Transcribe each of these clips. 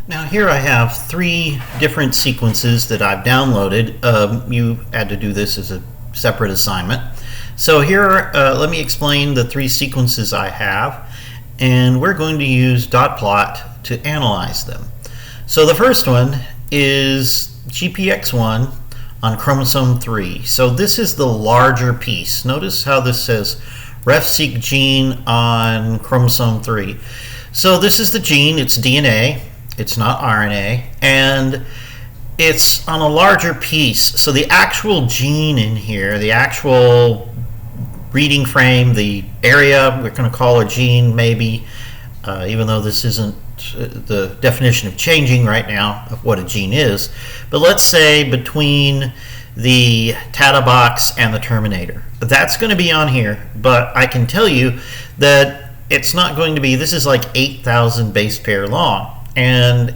Now here I have three different sequences that I've downloaded. You had to do this as a separate assignment. So here, let me explain the three sequences I have, and we're going to use dotplot to analyze them. So the first one is GPX1 on chromosome 3. So this is the larger piece. Notice how this says ref-seq gene on chromosome 3. So this is the gene, it's DNA. It's not RNA, and it's on a larger piece. So the actual gene in here, the actual reading frame, the area we're going to call a gene maybe, even though this isn't the definition of changing right now of what a gene is. But let's say between the Tata box and the terminator. That's going to be on here, but I can tell you that it's not going to be, this is like 8,000 base pair long. And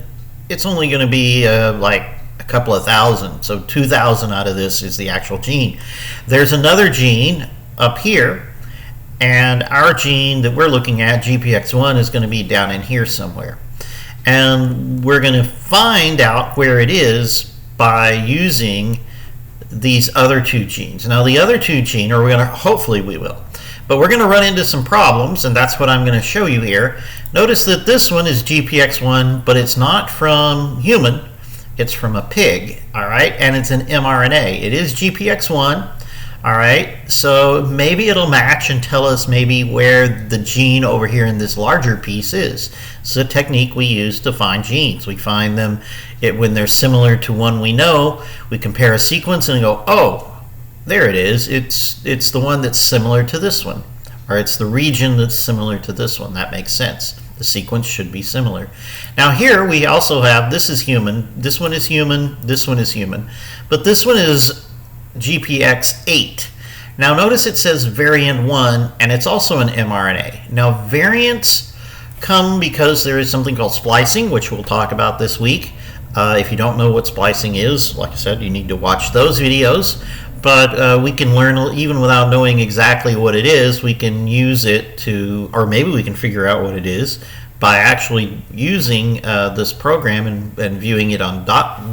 it's only going to be like a couple of thousand, so 2,000 out of this is the actual gene. There's another gene up here, and our gene that we're looking at, GPX1, is going to be down in here somewhere. And we're going to find out where it is by using these other two genes. Now the other two genes, or we're going to, hopefully we will, but we're going to run into some problems, and that's what I'm going to show you here. Notice that this one is GPX1, but it's not from human, it's from a pig, all right? And it's an mRNA. It is GPX1, all right? So maybe it'll match and tell us maybe where the gene over here in this larger piece is. It's a technique we use to find genes. We find them when they're similar to one we know. We compare a sequence and go, oh, there it is. It's the one that's similar to this one, or it's the region that's similar to this one. That makes sense. The sequence should be similar. Now here we also have, this is human, this one is human, this one is human, but this one is GPX8. Now notice it says variant 1, and it's also an mRNA. Now variants come because there is something called splicing, which we'll talk about this week. If you don't know what splicing is, like I said, you need to watch those videos. But we can learn, even without knowing exactly what it is, we can use it to, or maybe we can figure out what it is by actually using this program and viewing it on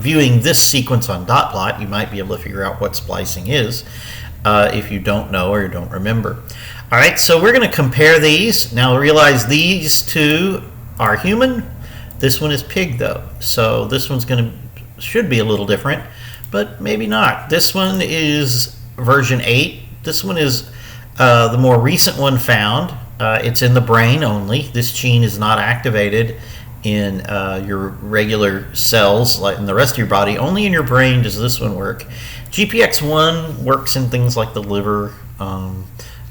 viewing this sequence on dotplot. You might be able to figure out what splicing is if you don't know or don't remember. All right, so we're going to compare these. Now realize these two are human. This one is pig though, so this one's should be a little different. But maybe not. This one is version 8. This one is the more recent one found. It's in the brain only. This gene is not activated in your regular cells like in the rest of your body. Only in your brain does this one work. GPX1 works in things like the liver, a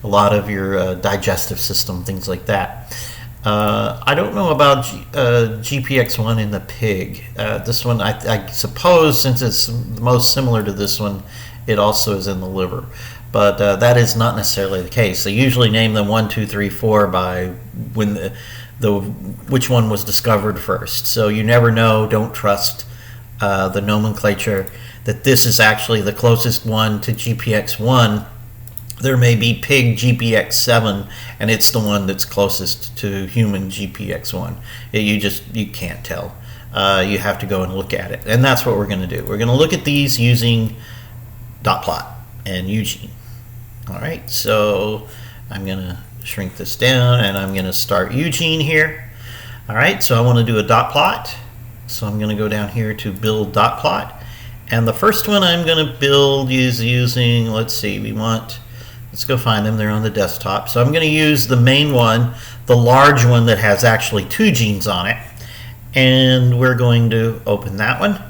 lot of your digestive system, things like that. I don't know about GPX1 in the pig. This one, I suppose, since it's the most similar to this one, it also is in the liver. But that is not necessarily the case. They usually name them 1, 2, 3, 4 by when which one was discovered first. So you never know. Don't trust the nomenclature that this is actually the closest one to GPX1. There may be pig GPX7, and it's the one that's closest to human GPX1. You can't tell. You have to go and look at it, and that's what we're going to do. We're going to look at these using dotplot and Eugene. All right, so I'm going to shrink this down, and I'm going to start Eugene here. All right, so I want to do a dotplot, so I'm going to go down here to build dotplot, and the first one I'm going to build is using, let's see, let's go find them. They're on the desktop. So I'm going to use the main one, the large one that has actually two genes on it. And we're going to open that one.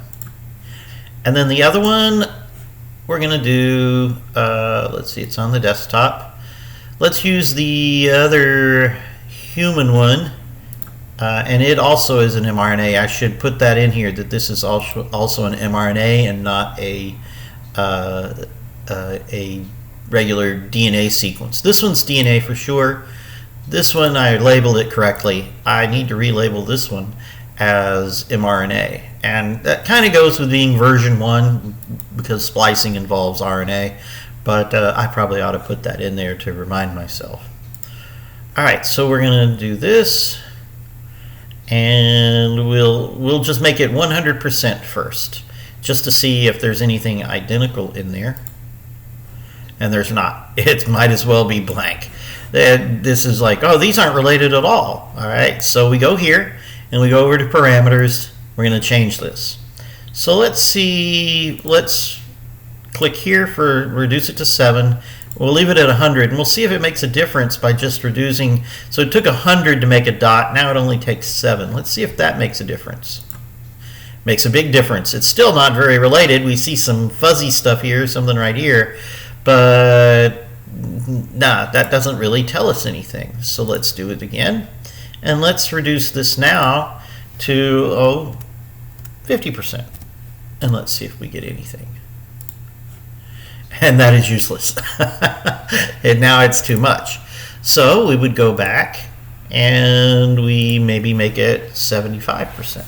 And then the other one, we're going to do, let's see, it's on the desktop. Let's use the other human one. And it also is an mRNA. I should put that in here, that this is also an mRNA and not a regular DNA sequence. This one's DNA for sure. This one, I labeled it correctly. I need to relabel this one as mRNA. And that kind of goes with being version 1 because splicing involves RNA. But I probably ought to put that in there to remind myself. All right, so we're going to do this. and we'll just make it 100% first, just to see if there's anything identical in there. And there's not. It might as well be blank. This is like, oh, these aren't related at all. All right, so we go here and we go over to parameters. We're going to change this. So let's see, let's click here for reduce it to 7. We'll leave it at 100 and we'll see if it makes a difference by just reducing. So it took 100 to make a dot, now it only takes 7. Let's see if that makes a difference. Makes a big difference. It's still not very related. We see some fuzzy stuff here, something right here, but nah, that doesn't really tell us anything. So let's do it again, and let's reduce this now to 50%, and let's see if we get anything. And that is useless. And now it's too much. So we would go back and we maybe make it 75%.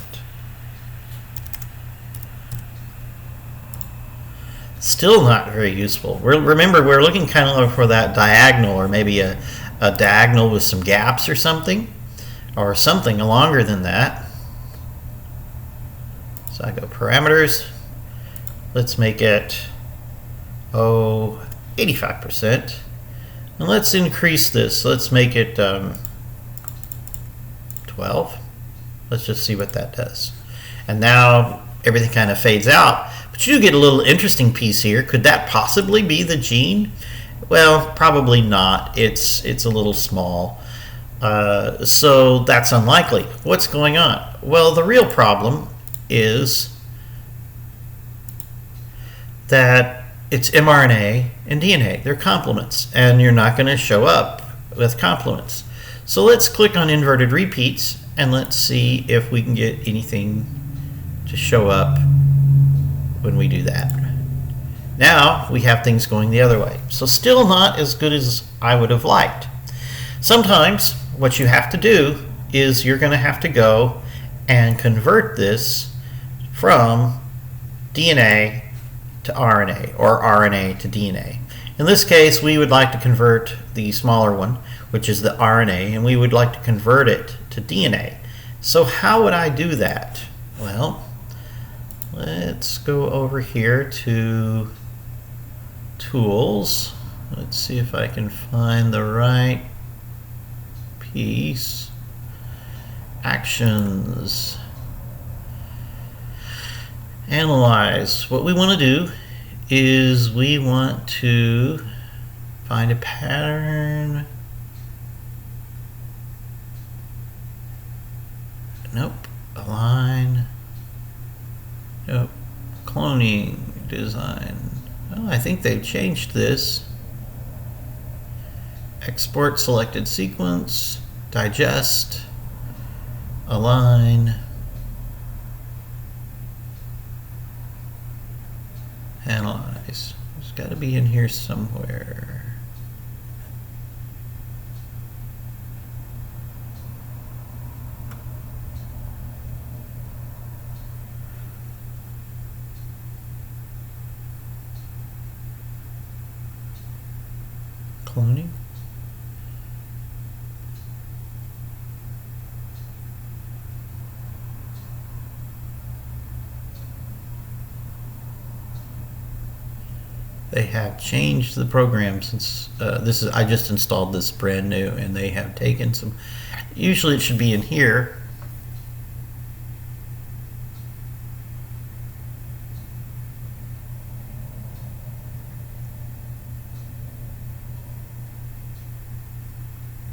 Still not very useful. Remember, we're looking kind of for that diagonal, or maybe a diagonal with some gaps or something longer than that. So I go parameters. Let's make it 85%, and let's increase this. Let's make it 12. Let's just see what that does. And now everything kind of fades out. But you do get a little interesting piece here. Could that possibly be the gene? Well, probably not. It's a little small. So that's unlikely. What's going on? Well, the real problem is that it's mRNA and DNA. They're complements, and you're not going to show up with complements. So let's click on inverted repeats, and let's see if we can get anything to show up when we do that. Now we have things going the other way. So still not as good as I would have liked. Sometimes what you have to do is you're going to have to go and convert this from DNA to RNA, or RNA to DNA. In this case, we would like to convert the smaller one, which is the RNA, and we would like to convert it to DNA. So how would I do that? Well, let's go over here to Tools. Let's see if I can find the right piece. Actions. Analyze. What we want to do is we want to find a pattern. Nope. Align. Nope. Cloning. Design. Oh, I think they've changed this. Export selected sequence. Digest. Align. Analyze. It's got to be in here somewhere. Cloning. They have changed the program since I just installed this brand new, and they have taken some. Usually it should be in here.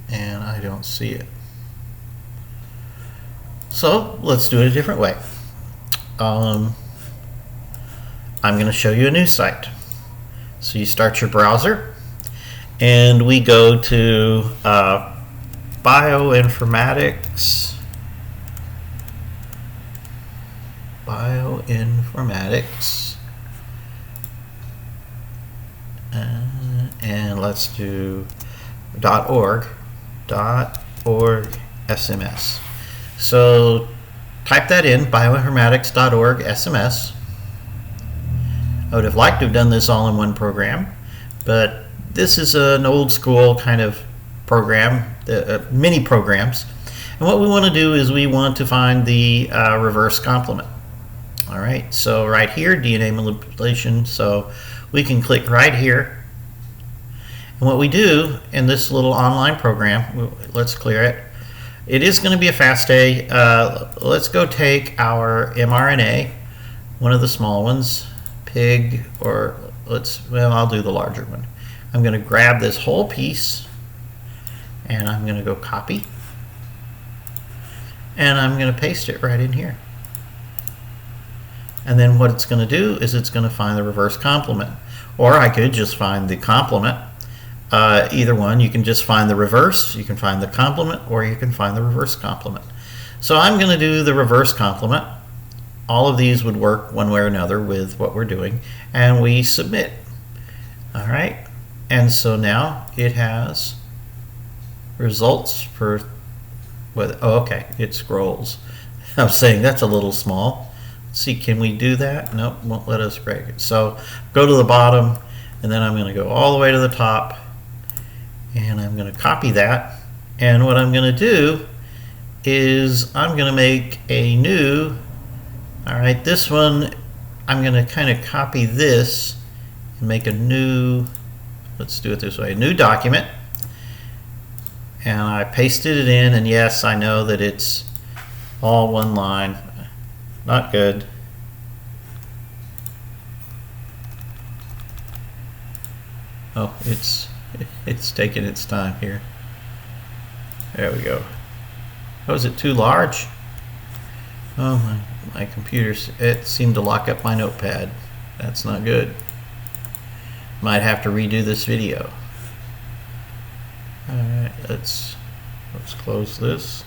And I don't see it. So let's do it a different way. I'm going to show you a new site. So you start your browser, and we go to bioinformatics. And let's do .org SMS. So type that in, bioinformatics.org SMS. I would have liked to have done this all in one program, but this is an old school kind of program, mini programs. And what we want to do is we want to find the reverse complement. All right, so right here, DNA manipulation. So we can click right here. And what we do in this little online program, let's clear it. It is going to be a FASTA. Let's go take our mRNA, one of the small ones, pig, or well, I'll do the larger one. I'm going to grab this whole piece, and I'm going to go copy, and I'm going to paste it right in here. And then what it's going to do is it's going to find the reverse complement. Or I could just find the complement. Either one. You can just find the reverse, you can find the complement, or you can find the reverse complement. So I'm going to do the reverse complement. All of these would work one way or another with what we're doing, and we submit. All right, and so now it has results for what? Oh, okay, it scrolls. I was saying that's a little small. Let's see, can we do that? Nope, won't let us break it. So go to the bottom, and then I'm going to go all the way to the top. And I'm going to copy that, and what I'm going to do is I'm going to make a new, all right, this one I'm going to kind of copy this and make a new, let's do it this way, a new document, and I pasted it in, and yes, I know that it's all one line, not good. Oh, it's taking its time here. There we go. Oh, is it too large? Oh, my computer, it seemed to lock up my notepad. That's not good. Might have to redo this video. Alright, let's close this.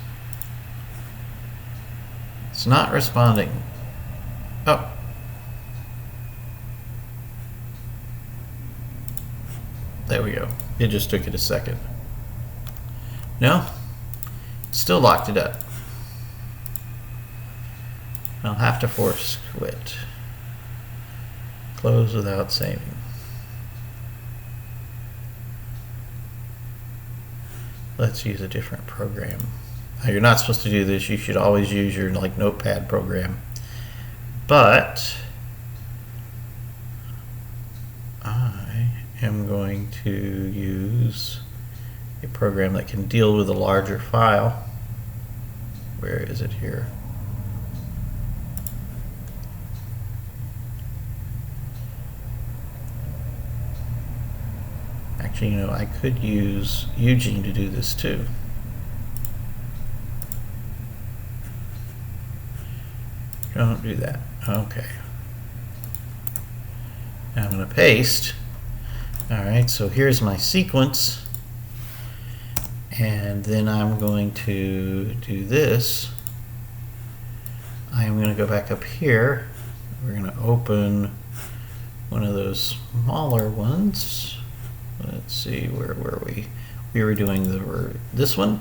It's not responding. Oh. There we go. It just took it a second. No? Still locked it up. I'll have to force quit. Close without saving. Let's use a different program. Now, you're not supposed to do this. You should always use your notepad program. But I'm going to use a program that can deal with a larger file. Where is it here? Actually, you know, I could use Eugene to do this too. Don't do that. Okay. Now I'm going to paste. Alright, so here's my sequence, and then I'm going to do this. I'm going to go back up here. We're going to open one of those smaller ones. Let's see, where were we? We were doing this one.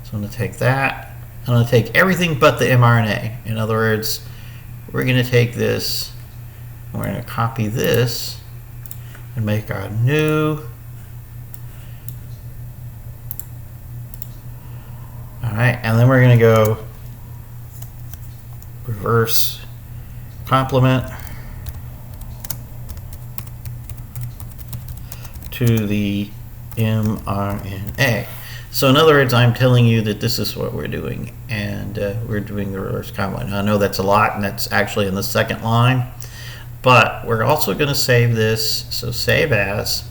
So I'm going to take that. I'm going to take everything but the mRNA. In other words, we're going to take this, and we're going to copy this, and make our new. Alright, and then we're going to go reverse complement to the mRNA. So in other words, I'm telling you that this is what we're doing, and we're doing the reverse complement. Now, I know that's a lot, and that's actually in the second line. But we're also going to save this, so save as.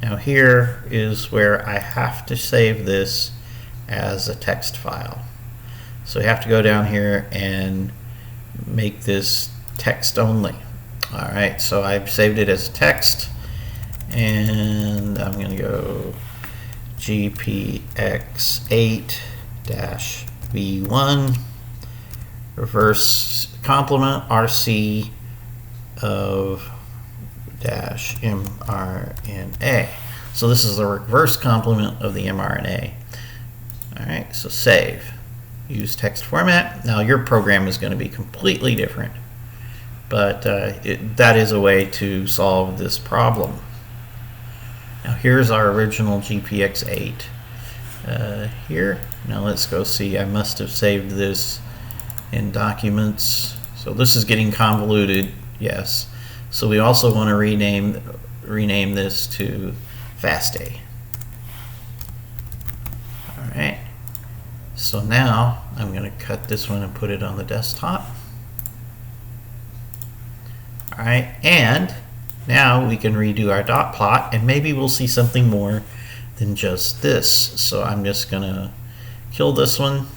Now here is where I have to save this as a text file. So you have to go down here and make this text only. Alright, so I've saved it as text, and I'm going to go GPX8-V1 reverse complement RC of dash mRNA. So this is the reverse complement of the mRNA. Alright, so save. Use text format. Now your program is going to be completely different, but that is a way to solve this problem. Now here's our original GPX8. Here, Now let's go see. I must have saved this in documents. So this is getting convoluted. Yes. So we also want to rename this to FastA. All right. So now I'm going to cut this one and put it on the desktop. All right, and now we can redo our dot plot, and maybe we'll see something more than just this. So I'm just going to kill this one.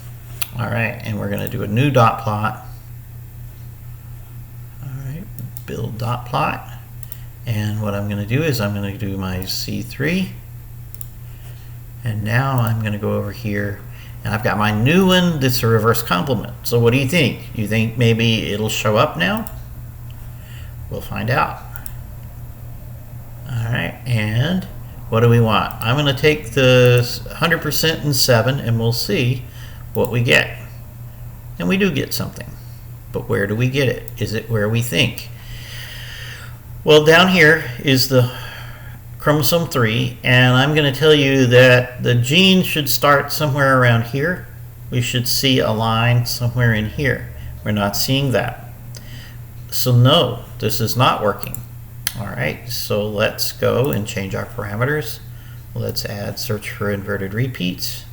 All right, and we're going to do a new dot plot. All right, build dot plot. And what I'm going to do is I'm going to do my C3. And now I'm going to go over here, and I've got my new one that's a reverse complement. So what do you think? You think maybe it'll show up now? We'll find out. All right, and what do we want? I'm going to take the 100% and 7, and we'll see what we get. And we do get something. But where do we get it? Is it where we think? Well, down here is the chromosome 3, and I'm going to tell you that the gene should start somewhere around here. We should see a line somewhere in here. We're not seeing that. So no, this is not working. All right, so let's go and change our parameters. Let's add search for inverted repeats.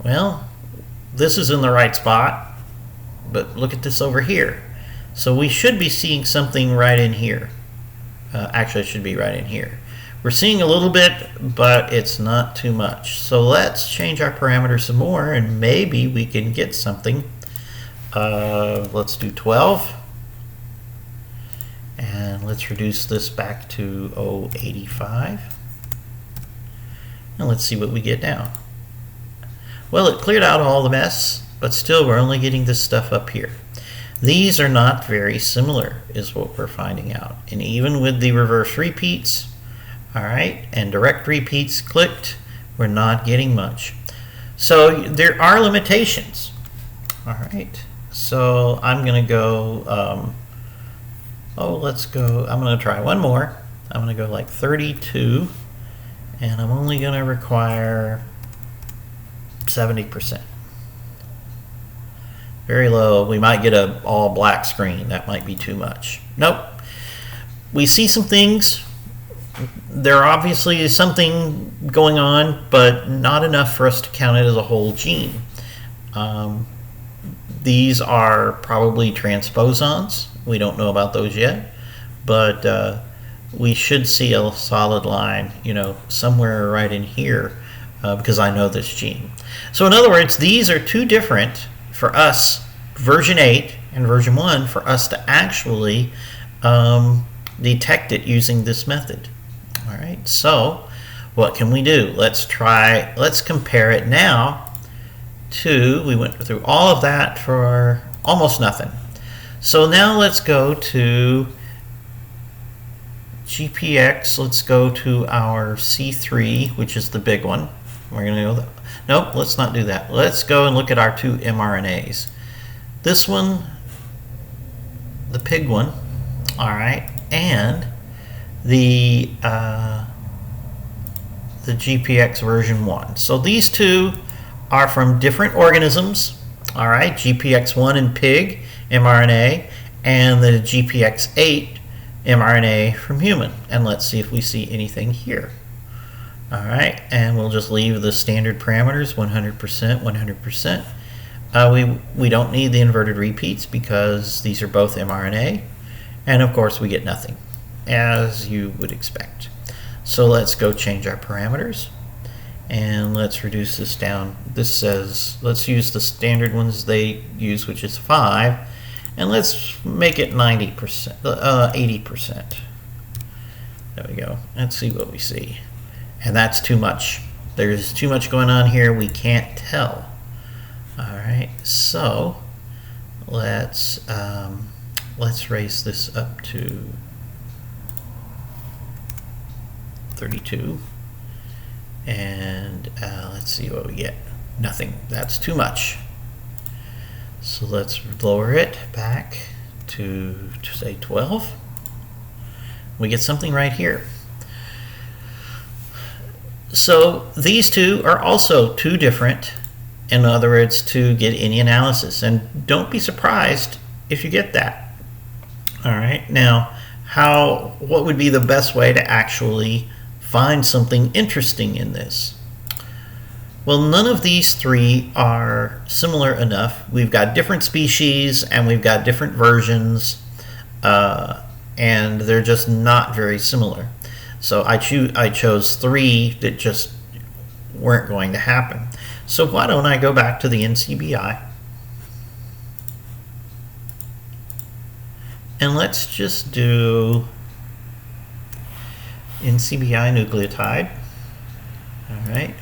Well, this is in the right spot, but look at this over here. So we should be seeing something right in here. Actually, it should be right in here. We're seeing a little bit, but it's not too much. So let's change our parameters some more, and maybe we can get something. Let's do 12. And let's reduce this back to 0.85. And let's see what we get now. Well, it cleared out all the mess, but still we're only getting this stuff up here. These are not very similar, is what we're finding out. And even with the reverse repeats, all right, and direct repeats clicked, we're not getting much. So there are limitations. All right, so I'm going to go, let's go, I'm going to try one more. I'm going to go like 32, and I'm only going to require 70%. Very low. We might get a all black screen. That might be too much. Nope. We see some things. There obviously is something going on, but not enough for us to count it as a whole gene. These are probably transposons. We don't know about those yet, but we should see a solid line, you know, somewhere right in here, because I know this gene. So in other words, these are two different for us, version 8 and version 1, for us to actually detect it using this method. All right, so what can we do? Let's compare it now to, we went through all of that for almost nothing. So now let's go to GPX, let's go to our C3, which is the big one. We're going to go, nope, let's not do that. Let's go and look at our two mRNAs. This one, the pig one, all right, and the GPX version 1. So these two are from different organisms, all right, GPX1 in pig mRNA, and the GPX8 mRNA from human. And let's see if we see anything here. All right, and we'll just leave the standard parameters, 100%, 100%. We don't need the inverted repeats because these are both mRNA, and of course we get nothing, as you would expect. So let's go change our parameters, and let's reduce this down. This says, let's use the standard ones they use, which is 5, and let's make it 90%, 80%. There we go. Let's see what we see. And that's too much. There's too much going on here. We can't tell. All right, so let's raise this up to 32, and let's see what we get. Nothing. That's too much. So let's lower it back to say 12. We get something right here. So these two are also two different, in other words, to get any analysis. And don't be surprised if you get that. All right, now what would be the best way to actually find something interesting in this? Well, none of these three are similar enough. We've got different species and we've got different versions, and they're just not very similar. So I chose three that just weren't going to happen. So why don't I go back to the NCBI and let's just do NCBI nucleotide. All right.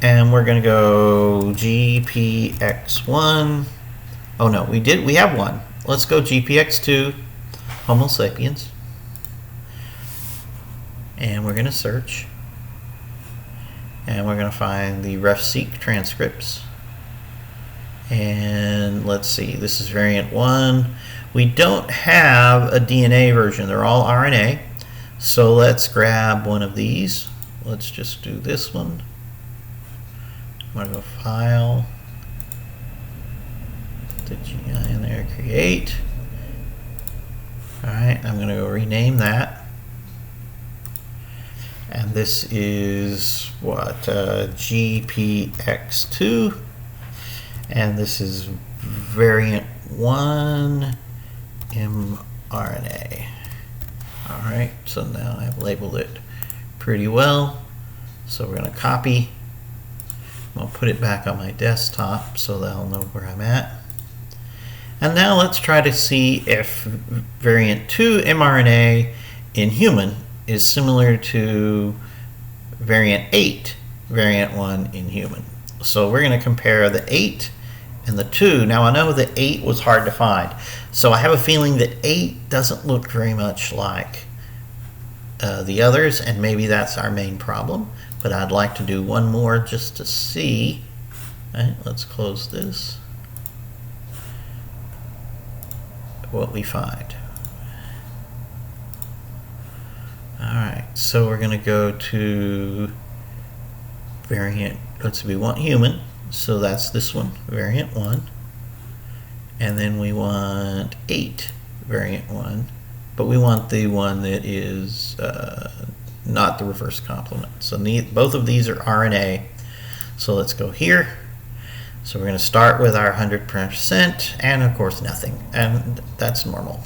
And we're going to go GPX1. Oh no, we have one. Let's go GPX2, Homo sapiens. And we're going to search. And we're going to find the RefSeq transcripts. And let's see, this is variant 1. We don't have a DNA version, they're all RNA. So let's grab one of these. Let's just do this one. I'm going to go File, put the GI in there, Create. Alright, I'm going to go rename that. And this is what? GPX2. And this is variant 1 mRNA. Alright, so now I've labeled it pretty well. So we're going to copy. I'll put it back on my desktop so that I'll know where I'm at. And now let's try to see if variant 2 mRNA in human is similar to variant 8, variant 1 in human. So we're going to compare the 8 and the 2. Now I know the 8 was hard to find, so I have a feeling that 8 doesn't look very much like the others, and maybe that's our main problem. But I'd like to do one more just to see. All right, let's close this. What we find. Alright, so we're going to go to variant, let's see, we want human, so that's this one, variant 1. And then we want 8, variant 1, but we want the one that is not the reverse complement. So both of these are RNA, so let's go here. So we're going to start with our 100% and of course nothing, and that's normal.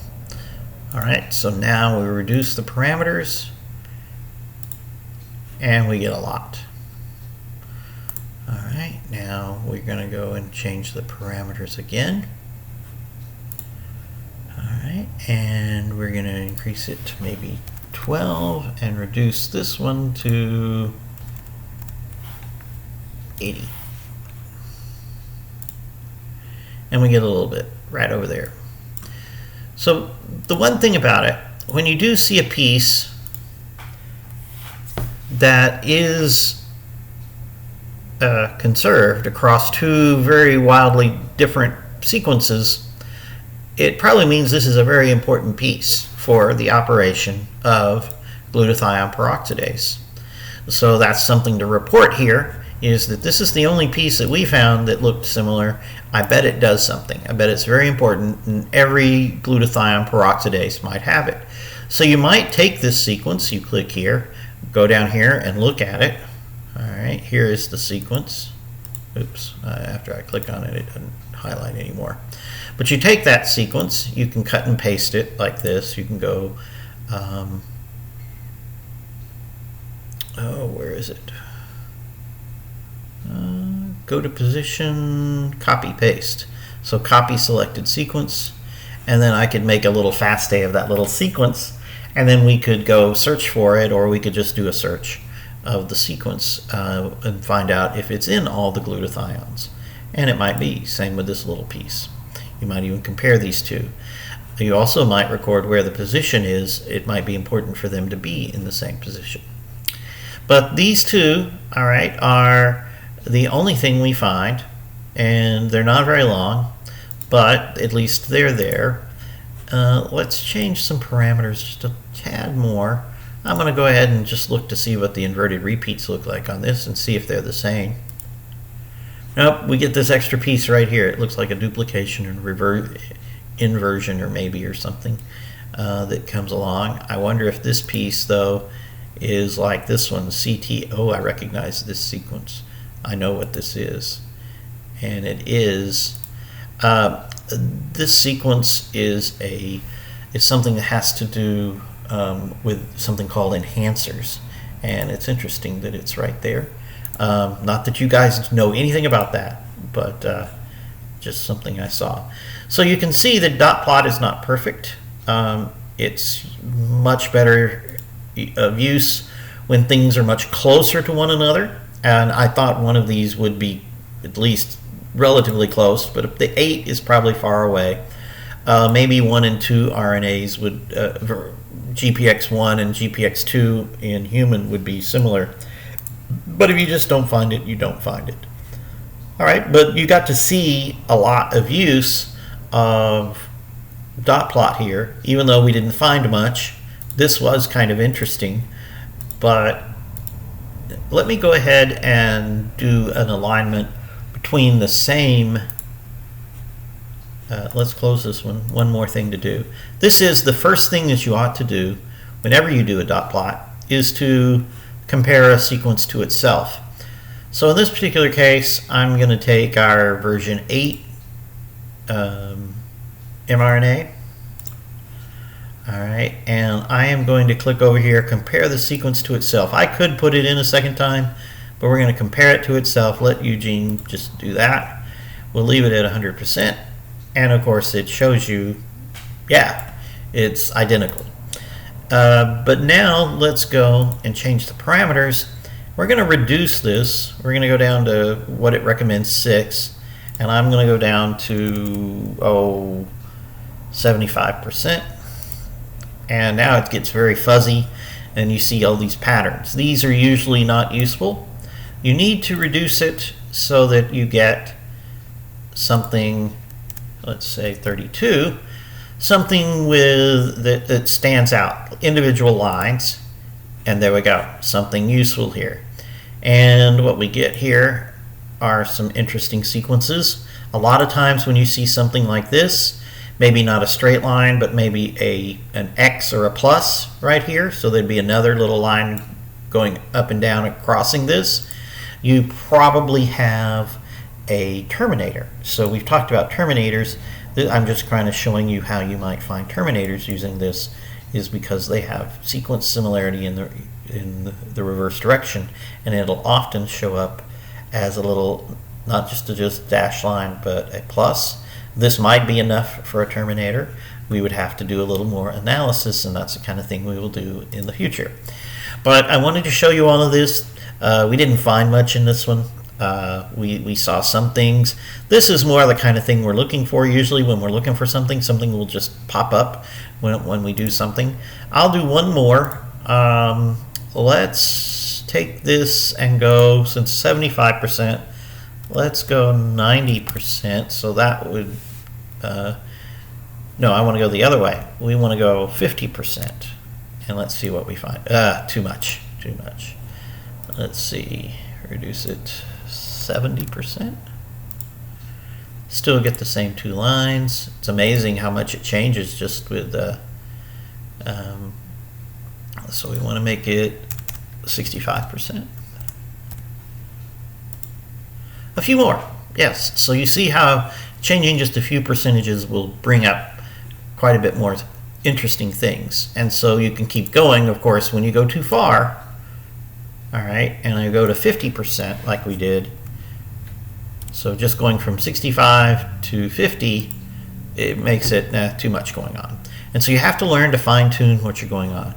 Alright, so now we reduce the parameters and we get a lot. Alright, now we're going to go and change the parameters again. Alright, and we're going to increase it to maybe 12 and reduce this one to 80. And we get a little bit right over there. So the one thing about it, when you do see a piece that is conserved across two very wildly different sequences, it probably means this is a very important piece for the operation of glutathione peroxidase. So that's something to report here, is that this is the only piece that we found that looked similar. I bet it does something. I bet it's very important, and every glutathione peroxidase might have it. So you might take this sequence, you click here, go down here and look at it. Alright, here is the sequence. Oops, after I click on it, it doesn't highlight anymore. But you take that sequence, you can cut and paste it like this. You can go, where is it? Go to position, copy paste. So copy selected sequence, and then I could make a little FASTA of that little sequence, and then we could go search for it, or we could just do a search of the sequence and find out if it's in all the glutathiones. And it might be, same with this little piece. You might even compare these two. You also might record where the position is. It might be important for them to be in the same position. But these two, all right, are the only thing we find, and they're not very long, but at least they're there. Let's change some parameters just a tad more. I'm going to go ahead and just look to see what the inverted repeats look like on this and see if they're the same. Nope, we get this extra piece right here. It looks like a duplication and inversion or something that comes along. I wonder if this piece, though, is like this one, CT. Oh, I recognize this sequence. I know what this is. And it is, this sequence is something that has to do with something called enhancers. And it's interesting that it's right there. Not that you guys know anything about that, but just something I saw. So you can see that dot plot is not perfect. It's much better of use when things are much closer to one another, and I thought one of these would be at least relatively close, but if the 8 is probably far away, maybe 1 and 2 RNAs would, GPX1 and GPX2 in human would be similar, but if you just don't find it, you don't find it. All right, but you got to see a lot of use of dot plot here, even though we didn't find much. This was kind of interesting, but let me go ahead and do an alignment between the same. Let's close this one. One more thing to do. This is the first thing that you ought to do whenever you do a dot plot, is to compare a sequence to itself. So in this particular case, I'm going to take our version 8 mRNA. All right, and I am going to click over here, compare the sequence to itself. I could put it in a second time, but we're going to compare it to itself. Let Eugene just do that. We'll leave it at 100%. And of course, it shows you, yeah, it's identical. But now let's go and change the parameters. We're going to reduce this. We're going to go down to what it recommends, 6. And I'm going to go down to, 75%. And now it gets very fuzzy, and you see all these patterns. These are usually not useful. You need to reduce it so that you get something, let's say 32, something with that stands out, individual lines, and there we go, something useful here. And what we get here are some interesting sequences. A lot of times when you see something like this, maybe not a straight line, but maybe an X or a plus right here, so there'd be another little line going up and down and crossing this. You probably have a terminator. So we've talked about terminators. I'm just kind of showing you how you might find terminators using this, is because they have sequence similarity in the reverse direction, and it'll often show up as a little, not just a dash line, but a plus. This might be enough for a terminator. We would have to do a little more analysis, and that's the kind of thing we will do in the future. But I wanted to show you all of this. We didn't find much in this one. We saw some things. This is more the kind of thing we're looking for. Usually when we're looking for something, something will just pop up when we do something. I'll do one more. Let's take this and go, since 75%, let's go 90%. So that would, no, I want to go the other way. We want to go 50%. And let's see what we find. Too much. Let's see, reduce it 70%. Still get the same 2 lines. It's amazing how much it changes just with, so we want to make it 65%. A few more, yes. So you see how changing just a few percentages will bring up quite a bit more interesting things. And so you can keep going, of course, when you go too far. All right, and I go to 50% like we did. So just going from 65 to 50, it makes it too much going on. And so you have to learn to fine-tune what's going on.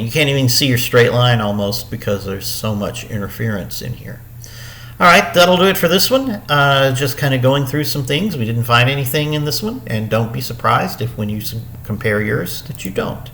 You can't even see your straight line almost because there's so much interference in here. All right, that'll do it for this one. Just kind of going through some things. We didn't find anything in this one, and don't be surprised if when you compare yours that you don't.